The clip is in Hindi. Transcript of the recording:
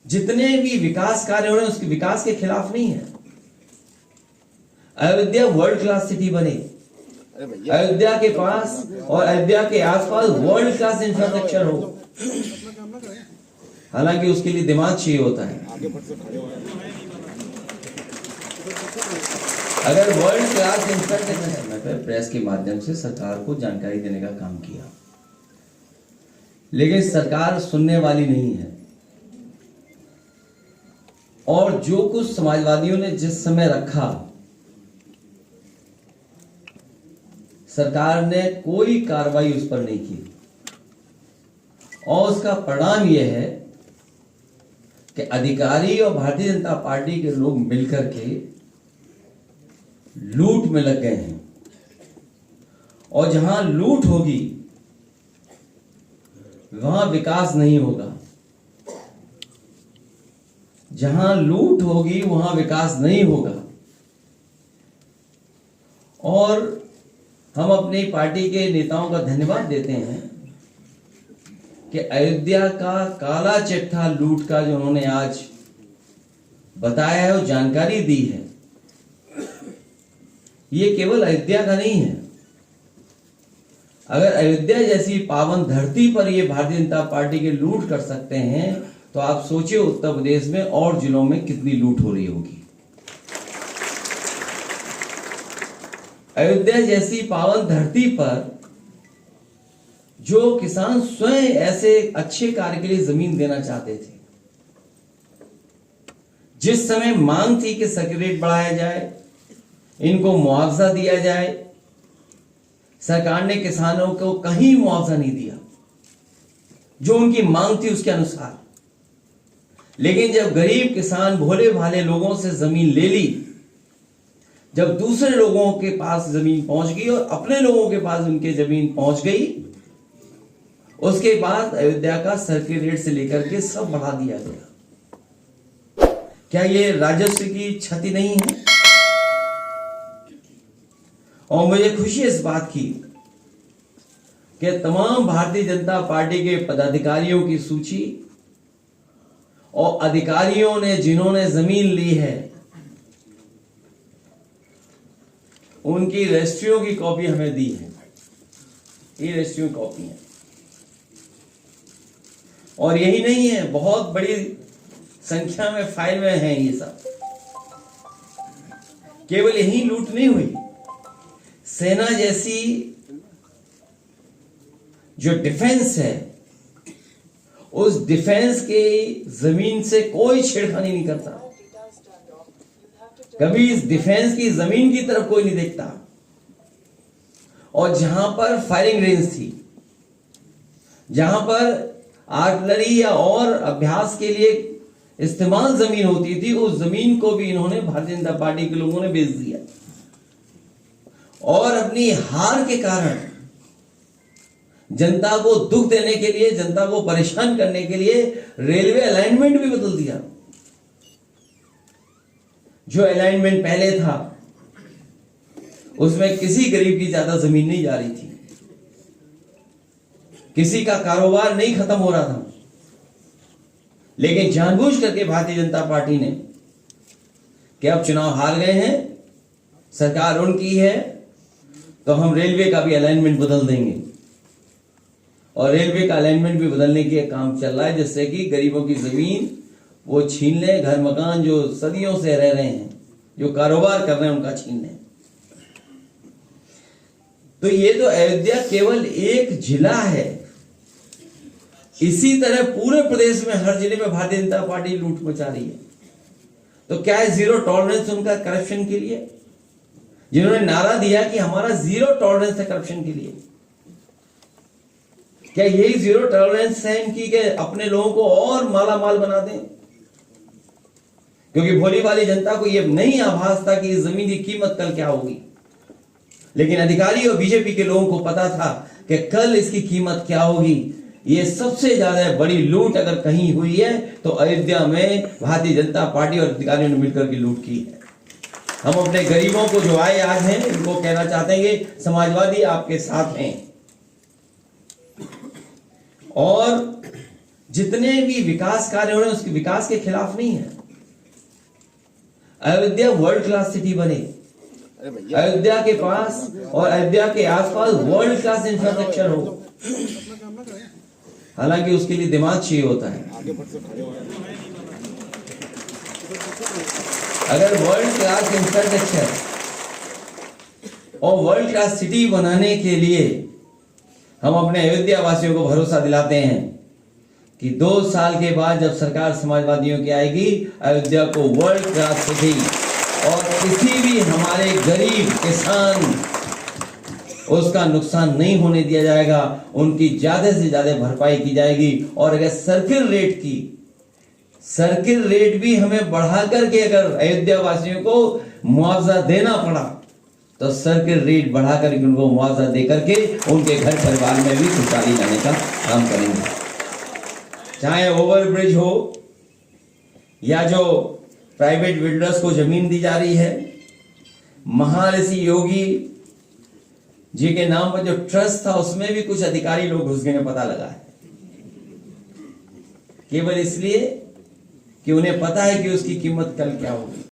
जितने भी विकास कार्य हो रहे हैं उसके विकास के खिलाफ नहीं है। अयोध्या वर्ल्ड क्लास सिटी बने, अयोध्या के पास और अयोध्या के आसपास वर्ल्ड क्लास इंफ्रास्ट्रक्चर हो। हालांकि उसके लिए दिमाग चाहिए होता है। अगर वर्ल्ड क्लास इंफ्रास्ट्रक्चर समय पर प्रेस के माध्यम से सरकार को जानकारी देने का काम किया, लेकिन सरकार सुनने वाली नहीं है। और जो कुछ समाजवादियों ने जिस समय रखा, सरकार ने कोई कार्रवाई उस पर नहीं की। और उसका परिणाम यह है कि अधिकारी और भारतीय जनता पार्टी के लोग मिलकर के लूट में लग गए हैं। और जहां लूट होगी वहां विकास नहीं होगा। जहां लूट होगी वहां विकास नहीं होगा। और हम अपनी पार्टी के नेताओं का धन्यवाद देते हैं कि अयोध्या का काला चिट्ठा लूट का जो उन्होंने आज बताया है, वो जानकारी दी है, ये केवल अयोध्या का नहीं है। अगर अयोध्या जैसी पावन धरती पर ये भारतीय जनता पार्टी के लूट कर सकते हैं, तो आप सोचिए उत्तर प्रदेश में और जिलों में कितनी लूट हो रही होगी। अयोध्या जैसी पावन धरती पर जो किसान स्वयं ऐसे अच्छे कार्य के लिए जमीन देना चाहते थे, जिस समय मांग थी कि सर्किट रेट बढ़ाया जाए, इनको मुआवजा दिया जाए, सरकार ने किसानों को कहीं मुआवजा नहीं दिया जो उनकी मांग थी उसके अनुसार। लेकिन जब गरीब किसान भोले भाले लोगों से जमीन ले ली, जब दूसरे लोगों के पास जमीन पहुंच गई और अपने लोगों के पास उनके जमीन पहुंच गई, उसके बाद अयोध्या का सर्किट रेट से लेकर के सब बढ़ा दिया गया। क्या ये राजस्व की क्षति नहीं है? और मुझे खुशी इस बात की कि तमाम भारतीय जनता पार्टी के पदाधिकारियों की सूची और अधिकारियों ने जिन्होंने जमीन ली है, उनकी रजिस्ट्रियों की कॉपी हमें दी है। ये रजिस्ट्रियों की कॉपी है। और यही नहीं है, बहुत बड़ी संख्या में फाइल में है ये सब। केवल यही लूट नहीं हुई, सेना जैसी जो डिफेंस है, उस डिफेंस के जमीन से कोई छेड़खानी नहीं करता। कभी इस डिफेंस की जमीन की तरफ कोई नहीं देखता। और जहां पर फायरिंग रेंज थी, जहां पर आर्टिलरी या और अभ्यास के लिए इस्तेमाल जमीन होती थी, उस जमीन को भी इन्होंने भारतीय जनता पार्टी के लोगों ने बेच दिया। और अपनी हार के कारण जनता को दुख देने के लिए, जनता को परेशान करने के लिए रेलवे अलाइनमेंट भी बदल दिया। जो अलाइनमेंट पहले था उसमें किसी गरीब की ज्यादा जमीन नहीं जा रही थी, किसी का कारोबार नहीं खत्म हो रहा था। लेकिन जानबूझ करके भारतीय जनता पार्टी ने कि अब चुनाव हार गए हैं, सरकार उनकी है, तो हम रेलवे का भी अलाइनमेंट बदल देंगे। और रेलवे का अलाइनमेंट भी बदलने के काम चल रहा है, जिससे कि गरीबों की जमीन वो छीन ले, घर मकान जो सदियों से रह रहे हैं, जो कारोबार कर रहे हैं, उनका छीन ले। तो ये तो अयोध्या केवल एक जिला है। इसी तरह पूरे प्रदेश में हर जिले में भारतीय जनता पार्टी लूट मचा रही है। तो क्या है जीरो टॉलरेंस उनका करप्शन के लिए, जिन्होंने नारा दिया कि हमारा जीरो टॉलरेंस है करप्शन के लिए? क्या यही जीरो टॉलरेंस है इनकी कि अपने लोगों को और माला माल बना दें? क्योंकि भोली वाली जनता को यह नहीं आभास था कि इस जमीन की कीमत कल क्या होगी। लेकिन अधिकारी और बीजेपी के लोगों को पता था कि कल इसकी कीमत क्या होगी। ये सबसे ज्यादा बड़ी लूट अगर कहीं हुई है तो अयोध्या में भारतीय जनता पार्टी और अधिकारियों ने मिलकर की लूट की है। हम अपने गरीबों को जो आए आज हैं, इनको कहना चाहते हैं कि समाजवादी आपके साथ हैं। और जितने भी विकास कार्य हो रहे हैं उसके विकास के खिलाफ नहीं है। अयोध्या वर्ल्ड क्लास सिटी बने, अयोध्या के पास और अयोध्या के आसपास वर्ल्ड क्लास इंफ्रास्ट्रक्चर हो। हालांकि उसके लिए दिमाग चाहिए होता है। अगर वर्ल्ड क्लास इंफ्रास्ट्रक्चर और वर्ल्ड क्लास सिटी बनाने के लिए हम अपने अयोध्या वासियों को भरोसा दिलाते हैं कि 2 साल के बाद जब सरकार समाजवादियों की आएगी, अयोध्या को वर्ल्ड क्लास सिटी और किसी भी हमारे गरीब किसान उसका नुकसान नहीं होने दिया जाएगा, उनकी ज्यादा से ज्यादा भरपाई की जाएगी। और अगर सर्किल रेट भी हमें बढ़ा करके अगर अयोध्या वासियों को मुआवजा देना पड़ा तो सर्किल रेट बढ़ा करके उनको मुआवजा दे करके उनके घर परिवार में भी खुशहाली लाने का काम करेंगे। चाहे ओवरब्रिज हो या जो प्राइवेट बिल्डर्स को जमीन दी जा रही है, महर्षि योगी जी के नाम पर जो ट्रस्ट था उसमें भी कुछ अधिकारी लोग घुस गए, पता लगा है, केवल इसलिए कि उन्हें पता है कि उसकी कीमत कल क्या होगी।